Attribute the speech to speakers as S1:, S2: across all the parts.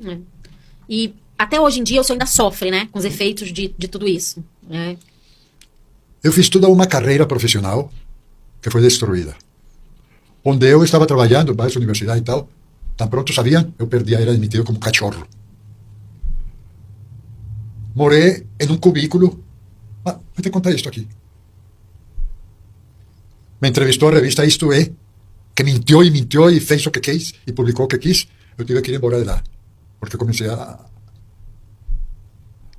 S1: É. E até hoje em dia o senhor ainda sofre, né, com os efeitos de tudo isso. Né?
S2: Eu fiz toda uma carreira profissional que foi destruída. Onde eu estava trabalhando, mais universidade e tal, tão pronto sabiam, eu perdia, era demitido como cachorro. Morei em um cubículo. Vou te contar isto aqui. Me entrevistou a revista Isto É, que mentiu e fez o que quis e publicou o que quis. Eu tive que ir embora de lá, porque comecei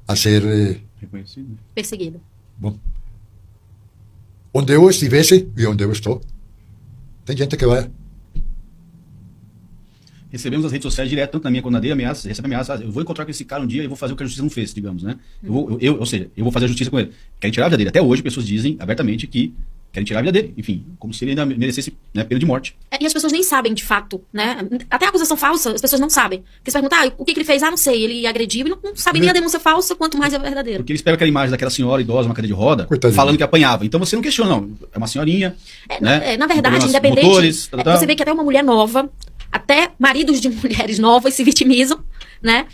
S2: a ser
S3: reconhecido.
S1: Perseguido.
S2: Bom, onde eu estivesse e onde eu estou, tem gente que vai.
S3: Recebemos as redes sociais direto, tanto na minha quanto na dele, ameaças, recebe ameaças. Eu vou encontrar com esse cara um dia e vou fazer o que a justiça não fez, digamos, né? Ou seja, eu vou fazer a justiça com ele. Querem tirar a vida dele. Até hoje, pessoas dizem abertamente que querem tirar a vida dele. Enfim, como se ele ainda merecesse, né, pena de morte.
S1: E as pessoas nem sabem, de fato, né? Até a acusação falsa, as pessoas não sabem. Porque você pergunta, o que ele fez? Não sei. Ele agrediu e não sabe nem a denúncia falsa, quanto mais a verdadeira.
S3: Porque eles pegam aquela imagem daquela senhora idosa, uma cadeira de roda,
S2: coitadinho,
S3: falando que apanhava. Então você não questiona, não. É uma senhorinha, né?
S1: Na verdade, independente,
S3: motores,
S1: você vê que até uma mulher nova, até maridos de mulheres novas se vitimizam, né?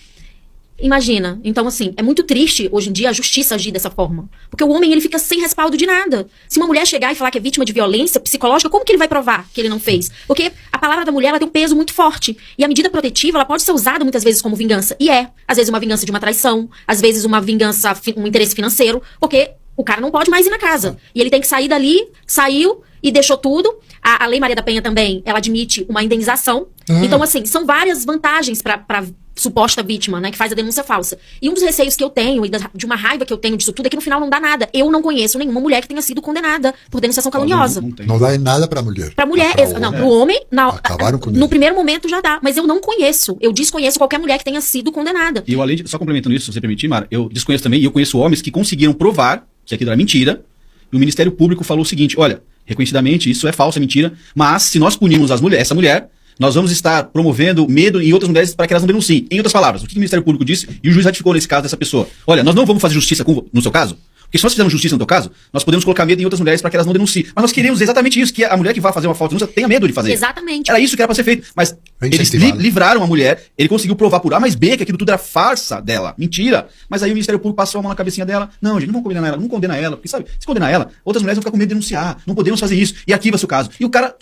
S1: Imagina. Então, assim, é muito triste hoje em dia a justiça agir dessa forma. Porque o homem, ele fica sem respaldo de nada. Se uma mulher chegar e falar que é vítima de violência psicológica, como que ele vai provar que ele não fez? Porque a palavra da mulher, ela tem um peso muito forte. E a medida protetiva, ela pode ser usada muitas vezes como vingança. E é. Às vezes uma vingança de uma traição, às vezes uma vingança, um interesse financeiro, porque o cara não pode mais ir na casa. E ele tem que sair dali, saiu e deixou tudo. A Lei Maria da Penha também, ela admite uma indenização. Então, assim, são várias vantagens para suposta vítima, né, que faz a denúncia falsa. E um dos receios que eu tenho, e de uma raiva que eu tenho disso tudo, é que no final não dá nada. Eu não conheço nenhuma mulher que tenha sido condenada por denunciação caluniosa.
S2: Não dá em nada pra mulher.
S1: Pra mulher, pro homem,
S2: acabaram com
S1: no primeiro momento já dá. Mas eu não conheço. Eu desconheço qualquer mulher que tenha sido condenada.
S3: E eu, além de, só complementando isso, se você permitir, Mara, eu desconheço também, e eu conheço homens que conseguiram provar que aquilo era mentira, e o Ministério Público falou o seguinte, olha, reconhecidamente, isso é falso, é mentira, mas se nós punirmos essa mulher, nós vamos estar promovendo medo em outras mulheres para que elas não denunciem. Em outras palavras, o que o Ministério Público disse e o juiz ratificou nesse caso dessa pessoa? Olha, nós não vamos fazer justiça no seu caso, porque se nós fizermos justiça no teu caso, nós podemos colocar medo em outras mulheres para que elas não denunciem. Mas nós queremos exatamente isso, que a mulher que vai fazer uma falta de denúncia tenha medo de fazer.
S1: Exatamente.
S3: Era isso que era para ser feito. Mas eles livraram a mulher, ele conseguiu provar por A mais B que aquilo tudo era farsa dela, mentira. Mas aí o Ministério Público passou a mão na cabecinha dela. Não, gente, não vamos condenar ela, não condena ela, porque sabe, se condenar ela, outras mulheres vão ficar com medo de denunciar, não podemos fazer isso, e arquiva-se o caso. E o cara...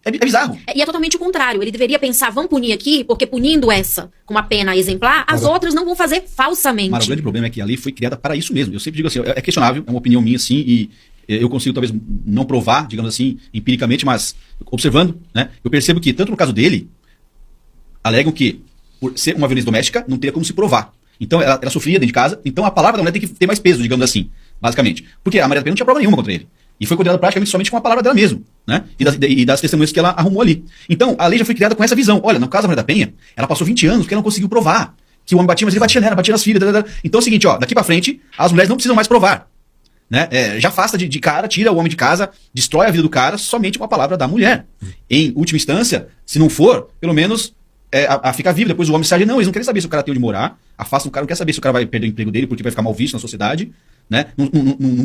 S3: É bizarro.
S1: E é totalmente o contrário. Ele deveria pensar, vamos punir aqui, porque punindo essa com uma pena exemplar, as outras não vão fazer falsamente.
S3: Mas o grande problema é que a lei foi criada para isso mesmo. Eu sempre digo assim, é questionável, é uma opinião minha, sim, e eu consigo talvez não provar, digamos assim, empiricamente, mas observando, né, eu percebo que, tanto no caso dele, alegam que, por ser uma violência doméstica, não teria como se provar. Então, ela sofria dentro de casa, então a palavra da mulher tem que ter mais peso, digamos assim, basicamente. Porque a Maria da Penha não tinha prova nenhuma contra ele. E foi condenada praticamente somente com a palavra dela mesmo, né? E das testemunhas que ela arrumou ali. Então, a lei já foi criada com essa visão. Olha, no caso da Maria da Penha, ela passou 20 anos porque ela não conseguiu provar que o homem batia, mas ele batia nela, batia nas filhas. Então é o seguinte, daqui pra frente, as mulheres não precisam mais provar. Né? Já afasta de cara, tira o homem de casa, destrói a vida do cara somente com a palavra da mulher. Em última instância, se não for, pelo menos fica vivo. Depois o homem sai, não, eles não querem saber se o cara tem onde morar, afasta o cara, não quer saber se o cara vai perder o emprego dele porque vai ficar mal visto na sociedade. Né? Não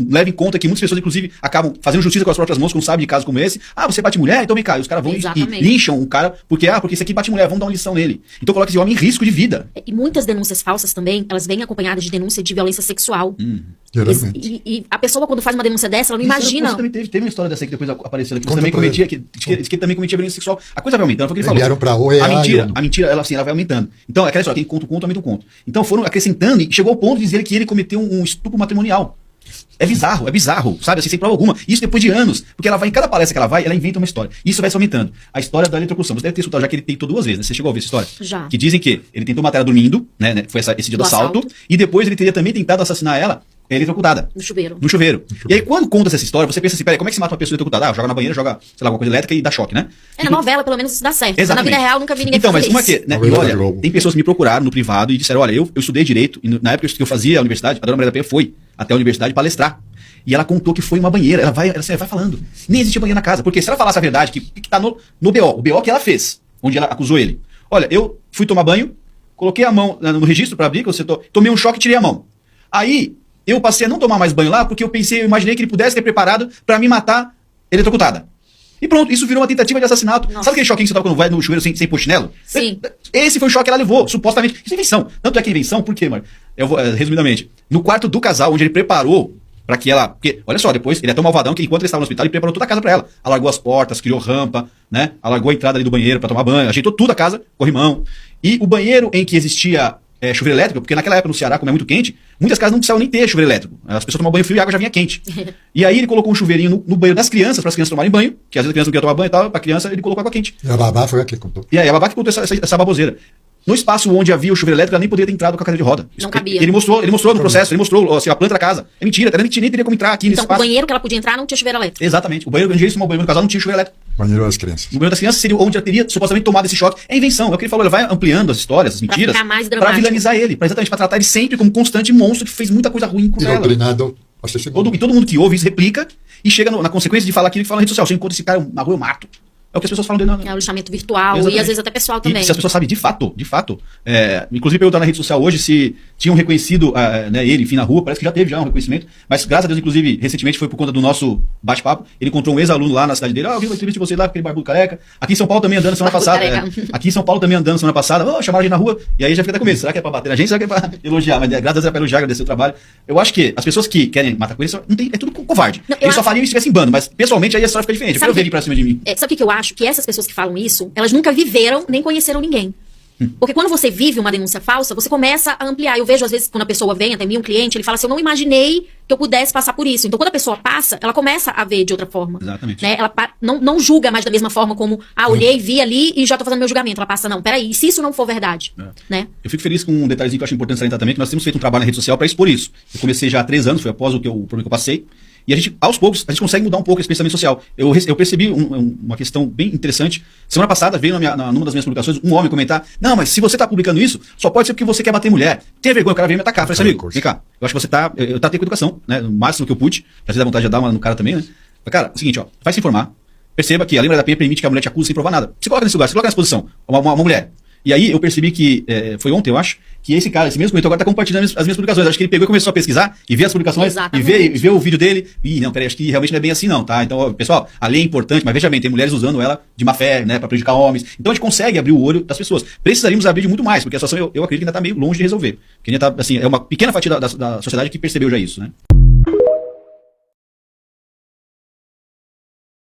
S3: leva em conta que muitas pessoas, inclusive, acabam fazendo justiça com as próprias mãos quando sabem de casos como esse. Você bate mulher? Então vem cá. E os caras vão e lincham o cara porque esse aqui bate mulher, vamos dar uma lição nele. Então coloca esse homem em risco de vida.
S1: E muitas denúncias falsas também, elas vêm acompanhadas de denúncia de violência sexual. E a pessoa, quando faz uma denúncia dessa, ela não imagina.
S3: Você também teve uma história dessa aí que depois apareceu aqui. Você também cometia, que ele também cometia violência sexual. A coisa vai aumentando, foi o que ele falou.
S2: Pra OEA,
S3: a mentira, ela vai aumentando. Então, aquela história, quem conta o conto, aumenta o conto. Então foram acrescentando e chegou ao ponto de dizer que ele cometeu um estupro matrimonial. É bizarro, sabe? Assim, sem prova alguma. Isso depois de anos. Porque ela vai, em cada palestra que ela vai, ela inventa uma história. Isso vai se aumentando. A história da eletrocução. Você deve ter escutado já que ele tentou 2 vezes, né? Você chegou a ver essa história?
S1: Já.
S3: Que dizem que ele tentou matar ela dormindo, né? Foi esse dia do assalto. E depois ele teria também tentado assassinar ela eletrocutada.
S1: No chuveiro.
S3: E aí, quando conta essa história, você pensa assim, peraí, como é que se mata uma pessoa eletrocutada? Joga na banheira, joga, sei lá, alguma coisa elétrica e dá choque, né?
S1: Na novela, pelo menos, isso dá certo.
S3: Exatamente.
S1: Na vida real, nunca vi ninguém fazer
S3: isso. Então, mas como é que... Né? E olha, tem pessoas que me procuraram no privado e disseram, olha, eu estudei Direito, e na época que eu fazia a universidade, a dona Maria da Penha foi até a universidade palestrar. E ela contou que foi uma banheira. Ela vai falando. Nem existia banheira na casa. Porque se ela falasse a verdade, que tá no BO, o BO que ela fez, onde ela acusou ele. Olha, eu fui tomar banho, coloquei a mão no registro para abrir, que você tomei um choque e tirei a mão. Aí, eu passei a não tomar mais banho lá, porque eu imaginei que ele pudesse ter preparado para me matar eletrocutada. E pronto, isso virou uma tentativa de assassinato.
S1: Nossa.
S3: Sabe aquele choquinho que você tava quando vai no chuveiro sem pôr chinelo?
S1: Sim.
S3: Esse foi o choque que ela levou, supostamente. Isso é invenção. Tanto é que é invenção, por quê, mano? Eu vou, resumidamente, no quarto do casal, onde ele preparou pra que ela... Porque, olha só, depois, ele é tão malvadão que enquanto ele estava no hospital, ele preparou toda a casa pra ela. Alargou as portas, criou rampa, né? Alargou a entrada ali do banheiro pra tomar banho, ajeitou tudo a casa, corrimão. E o banheiro em que existia chuveiro elétrico, porque naquela época no Ceará, como é muito quente, muitas casas não precisavam nem ter chuveiro elétrico. As pessoas tomavam banho frio e a água já vinha quente. E aí ele colocou um chuveirinho no banheiro das crianças, para as crianças tomarem banho, que às vezes a criança não queria tomar banho e tal, pra criança ele colocou água quente.
S2: E a babá foi a que contou.
S3: E aí a babá que contou essa baboseira. No espaço onde havia o chuveiro elétrico, ela nem poderia ter entrado com a cadeira de roda.
S1: Não cabia.
S3: Ele mostrou no processo, ele mostrou assim, a planta da casa. É mentira, ela nem teria como entrar aqui nesse
S1: Então, o
S3: espaço.
S1: banheiro que ela podia entrar não tinha chuveiro elétrico.
S3: Exatamente. O banheiro onde eles tomavam banho no casal não tinha chuveiro elétrico.
S2: Banheiro das crianças.
S3: O banheiro das crianças seria onde ela teria supostamente tomado esse choque. É invenção. É o que ele falou, ele vai ampliando as histórias, as mentiras.
S1: ficar mais
S3: Pra
S1: dramático.
S3: vilanizar ele. Exatamente, pra tratar ele sempre como um constante monstro que fez muita coisa ruim com ela.
S2: Doutrinado assassino.
S3: E todo mundo que ouve isso replica e chega na consequência de falar aquilo que fala na rede social. Se eu encontro esse cara na rua, eu mato. É o que as pessoas falam dele.
S1: É o lixamento virtual
S3: Exatamente.
S1: e às vezes até pessoal também.
S3: E se as pessoas sabem de fato, inclusive perguntaram na rede social hoje se tinham reconhecido ele, enfim, na rua, parece que já teve um reconhecimento, mas graças a Deus, inclusive, recentemente foi por conta do nosso bate-papo, ele encontrou um ex-aluno lá na cidade dele, eu vi uma entrevista de você lá, aquele barbudo careca, aqui em São Paulo também andando semana passada, aqui em São Paulo também andando semana passada, chamaram a gente na rua, e aí já fica até com medo, será que é pra bater na gente, será que é pra elogiar, mas graças a Deus é pra elogiar, agradecer o trabalho. Eu acho que as pessoas que querem matar com ele, é tudo covarde.
S1: Não,
S3: Eles só fariam isso se estivessem em bando, mas pessoalmente aí a história fica diferente, eu quero ver ele pra cima de mim.
S1: Sabe o que eu acho? Que essas pessoas que falam isso, elas nunca viveram nem conheceram ninguém. Porque quando você vive uma denúncia falsa, você começa a ampliar. Eu vejo, às vezes, quando a pessoa vem até mim, um cliente, ele fala assim, eu não imaginei que eu pudesse passar por isso. Então, quando a pessoa passa, ela começa a ver de outra forma.
S3: Exatamente.
S1: Né? Ela não julga mais da mesma forma como, olhei, vi ali e já tô fazendo meu julgamento. Ela passa, não, peraí, e se isso não for verdade? Né?
S3: Eu fico feliz com um detalhezinho que eu acho importante salientar também, que nós temos feito um trabalho na rede social para expor isso. Eu comecei já há 3 anos, foi após o problema que eu passei. E a gente, aos poucos, a gente consegue mudar um pouco esse pensamento social. Eu percebi uma questão bem interessante. Semana passada veio numa das minhas publicações um homem comentar, não, mas se você está publicando isso, só pode ser porque você quer bater mulher. Tem vergonha, o cara veio me atacar. Eu falei, amigo, vem cá. Eu acho que você eu tratei com educação, né? O máximo que eu pude. Já te dá vontade de dar uma no cara também, né? Mas, cara, é o seguinte, vai se informar. Perceba que a lei da penha permite que a mulher te acuse sem provar nada. Se coloca nesse lugar, se coloca nessa posição, uma mulher. E aí eu percebi que, foi ontem, eu acho, que esse mesmo comentário agora está compartilhando as minhas publicações. Acho que ele pegou e começou a pesquisar e ver as publicações e ver o vídeo dele. E não, peraí, acho que realmente não é bem assim não, tá? Então, pessoal, a lei é importante, mas veja bem, tem mulheres usando ela de má fé, né, para prejudicar homens. Então a gente consegue abrir o olho das pessoas. Precisaríamos abrir de muito mais, porque a situação eu acredito que ainda está meio longe de resolver. Porque ainda tá, assim, é uma pequena fatia da sociedade que percebeu já isso, né?